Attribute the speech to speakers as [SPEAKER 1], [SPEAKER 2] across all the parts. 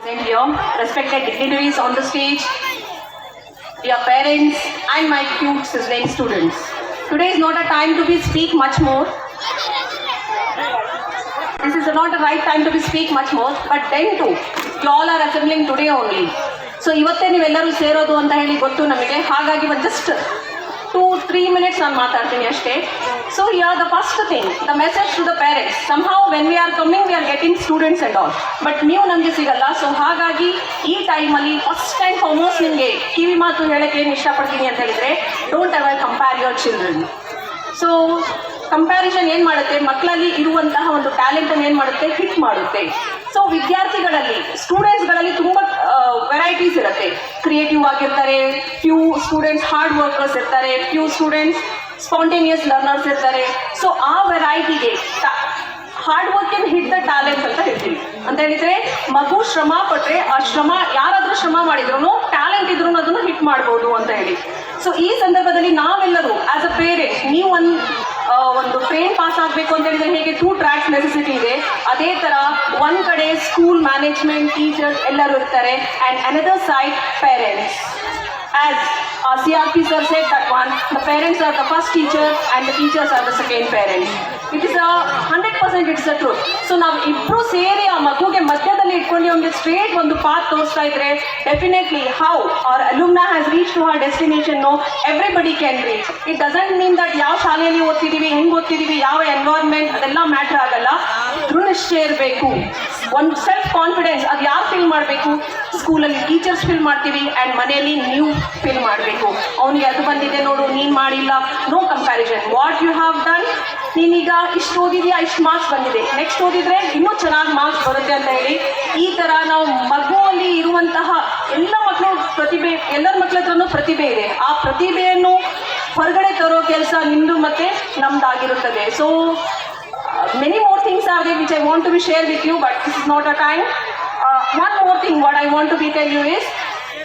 [SPEAKER 1] Here, respected dignitaries on the stage, dear parents, and my cute sizzling students. Today is not a time to be speak much more. This is not the right time to be speak much more, but then too, you all are assembling today only. So ಇವತ್ತೇ ನೀವೆಲ್ಲರೂ ಸೇರೋದು ಅಂತ ಹೇಳಿ ಗೊತ್ತು ನಮಗೆ. ಹಾಗಾಗಿ ಒಂದು just 2-3 minutes ನಾನು ಮಾತಾಡ್ತೀನಿ ಅಷ್ಟೇ. So here the first thing, the message to the parents. Somehow when we are coming, we are getting students and all. But ನೀವು ನಮಗೆ ಸಿಗಲ್ಲ. ಸೊ ಹಾಗಾಗಿ ಈ ಟೈಮಲ್ಲಿ ಫಸ್ಟ್ ಆ್ಯಂಡ್ ಫಾರ್ಮೋಸ್ಟ್ ನಿಮಗೆ ಕಿವಿ ಮಾತು ಹೇಳಕ್ಕೆ ಏನು ಇಷ್ಟಪಡ್ತೀನಿ ಅಂತ ಹೇಳಿದ್ರೆ, don't ever compare your children. So comparison ಏನು ಮಾಡುತ್ತೆ, ಮಕ್ಕಳಲ್ಲಿ ಇರುವಂತಹ ಒಂದು ಟ್ಯಾಲೆಂಟನ್ನು ಏನು ಮಾಡುತ್ತೆ, ಹಿಟ್ ಮಾಡುತ್ತೆ. ಸೊ ವಿದ್ಯಾರ್ಥಿಗಳಲ್ಲಿ, ಸ್ಟೂಡೆಂಟ್ಸ್ಗಳಲ್ಲಿ ತುಂಬ ವೆರೈಟೀಸ್ ಇರುತ್ತೆ. ಕ್ರಿಯೇಟಿವ್ ಆಗಿರ್ತಾರೆ, ಫ್ಯೂ ಸ್ಟೂಡೆಂಟ್ಸ್ ಹಾರ್ಡ್ ವರ್ಕರ್ಸ್ ಇರ್ತಾರೆ, ಫ್ಯೂ ಸ್ಟೂಡೆಂಟ್ಸ್ ಸ್ಪಾಂಟೇನಿಯಸ್ ಲರ್ನರ್ಸ್ ಇರ್ತಾರೆ. ಸೊ ಆ ವೆರೈಟಿಗೆ hard work in hit the talent ಅಂತ ಹೇಳ್ತೀವಿ. ಅಂತ ಹೇಳಿದ್ರೆ ಮಗು ಶ್ರಮ ಪಟ್ಟರೆ ಆ ಶ್ರಮ, ಯಾರಾದರೂ ಶ್ರಮ ಮಾಡಿದ್ರು ಟ್ಯಾಲೆಂಟ್ ಇದ್ರೂ ಅದನ್ನು ಹಿಟ್ ಮಾಡ್ಬೋದು ಅಂತ ಹೇಳಿ. ಸೊ ಈ ಸಂದರ್ಭದಲ್ಲಿ ನಾವೆಲ್ಲರೂ ಆಸ್ ಅ ಪೇರೆಂಟ್, ನೀವು ಒಂದು ಟ್ರೈನ್ ಪಾಸ್ ಆಗಬೇಕು ಅಂತ ಹೇಳಿದ್ರೆ ಹೇಗೆ 2 tracks ನೆಸೆಸಿಟಿ ಇದೆ, ಅದೇ ಥರ ಒಂದು ಕಡೆ ಸ್ಕೂಲ್ ಮ್ಯಾನೇಜ್ಮೆಂಟ್, ಟೀಚರ್ಸ್ ಎಲ್ಲರೂ ಇರ್ತಾರೆ, and another side parents. As CRP sir said that one, the parents are the first teacher and the teachers are the second parents. It is 100% it's the truth. So ನಾವು ಇಬ್ಬರು ಸೇರಿ ಆ ಮಗುಗೆ ಮಧ್ಯದಲ್ಲಿ ಇಟ್ಕೊಂಡು ಒಂದು ಸ್ಟ್ರೇಟ್ ಒಂದು ಪಾತ್ ತೋರಿಸ್ತಾ ಇದ್ರೆ, definitely how our alumna has reached to her destination, no, everybody can reach. It doesn't mean that ಯಾವ ಶಾಲೆಯಲ್ಲಿ ಓದ್ತಿದ್ದೀವಿ, ಹೆಂಗೆ ಓದ್ತಿದ್ದೀವಿ, ಯಾವ ಎನ್ವೈರ್ಮೆಂಟ್, ಅದೆಲ್ಲ ಮ್ಯಾಟ್ರ್ ಆಗಲ್ಲ. ದೃಢನಿಶ್ಚಯ ಇರಬೇಕು, ಒಂದು ಸೆಲ್ಫ್ ಕಾನ್ಫಿಡೆನ್ಸ್. ಅದು ಯಾರು ಫೀಲ್ ಮಾಡಬೇಕು? ಸ್ಕೂಲಲ್ಲಿ ಟೀಚರ್ಸ್ ಫೀಲ್ ಮಾಡ್ತೀವಿ, ಆ್ಯಂಡ್ ಮನೆಯಲ್ಲಿ ನೀವು ಫೀಲ್ ಮಾಡಬೇಕು. ಅವನಿಗೆ ಅದು ಬಂದಿದೆ ನೋಡು, ನೀನು ಮಾಡಿಲ್ಲ, no comparison. What you have done, ನೀನೀಗ ಇಷ್ಟು ಓದಿದೆಯಾ, ಇಷ್ಟು ಮಾರ್ಕ್ಸ್ ಬಂದಿದೆ, ನೆಕ್ಸ್ಟ್ ಓದಿದ್ರೆ ಇನ್ನೂ ಚೆನ್ನಾಗಿ ಮಾರ್ಕ್ಸ್ ಬರುತ್ತೆ ಅಂತ ಹೇಳಿ, ಈ ಥರ ನಾವು ಮಗುವಲ್ಲಿ ಇರುವಂತಹ ಎಲ್ಲ ಮಕ್ಕಳು ಪ್ರತಿಭೆ, ಎಲ್ಲರ ಮಕ್ಕಳ ಹತ್ರನೂ ಪ್ರತಿಭೆ ಇದೆ. ಆ ಪ್ರತಿಭೆಯನ್ನು ಹೊರಗಡೆ ತರೋ ಕೆಲಸ ನಿಮ್ಮದು ಮತ್ತು ನಮ್ದಾಗಿರುತ್ತದೆ. So many more things are there which I want to be share with you, but this is not a time. One more thing what I want to be tell you is,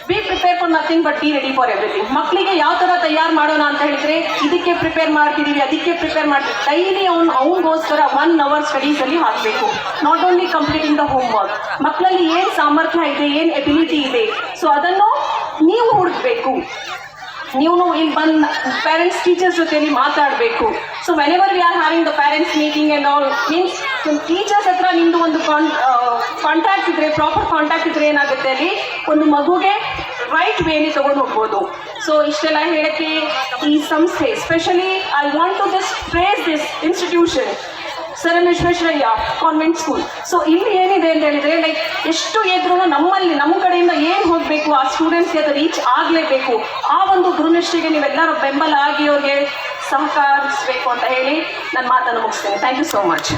[SPEAKER 1] be prepared for nothing but be ready for everything. ಮಕ್ಕಳಿಗೆ ಯಾವ ಥರ ತಯಾರು ಮಾಡೋಣ ಅಂತ ಹೇಳಿದ್ರೆ, ಇದಕ್ಕೆ prepare ಮಾಡ್ತಿದ್ದೀವಿ, ಅದಕ್ಕೆ ಪ್ರಿಪೇರ್ ಮಾಡ್ತೀವಿ, ಡೈಲಿ ಅವನಿಗೋಸ್ಕರ 1 hour ಸ್ಟಡೀಸಲ್ಲಿ ಹಾಕಬೇಕು. Not only completing the home work. ಮಕ್ಕಳಲ್ಲಿ ಏನು ಸಾಮರ್ಥ್ಯ ಇದೆ, ಏನು ಎಬಿಲಿಟಿ ಇದೆ, ಸೊ ಅದನ್ನು ನೀವು ಹುಡುಕಬೇಕು. ನೀವು ಇಲ್ಲಿ ಬಂದು ಪೇರೆಂಟ್ಸ್ ಟೀಚರ್ಸ್ ಜೊತೆಲಿ ಮಾತಾಡಬೇಕು. So whenever we are having the parents meeting and all means, teachers ಹತ್ರ ನಿಮ್ಮದು ಒಂದು ಕಾಂಟ್ಯಾಕ್ಟ್ ಇದ್ದರೆ, ಪ್ರಾಪರ್ ಕಾಂಟ್ಯಾಕ್ಟ್ ಇದ್ದರೆ ಏನಾಗುತ್ತೆ, ಅಲ್ಲಿ ಒಂದು ಮಗುಗೆ ರೈಟ್ ವೇಲಿ ತೊಗೊಂಡು ಹೋಗ್ಬೋದು. ಸೊ ಇಷ್ಟೆಲ್ಲ ಹೇಳೋಕ್ಕೆ ಈ ಸಂಸ್ಥೆ, specially I want to just praise this institution, sir M Visvesvaraya convent school. So ಇಲ್ಲಿ ಏನಿದೆ ಅಂತ ಹೇಳಿದರೆ, ಲೈಕ್ ಎಷ್ಟು ಇದ್ರೂ ನಮ್ಮಲ್ಲಿ ನಮ್ಮ ಕಡೆಯಿಂದ ಏನು ಹೋಗಬೇಕು, ಆ ಸ್ಟೂಡೆಂಟ್ಸ್ಗೆ ಅದು ರೀಚ್ ಆಗಲೇಬೇಕು. ಆ ಒಂದು ದೃಢನಿಷ್ಠೆಗೆ ನೀವೆಲ್ಲರೂ ಬೆಂಬಲ ಆಗಿ ಅವ್ರಿಗೆ ಸಹಕರಿಸಬೇಕು ಅಂತ ಹೇಳಿ ನನ್ನ ಮಾತನ್ನು ಮುಗಿಸ್ತೇನೆ. Thank you so much.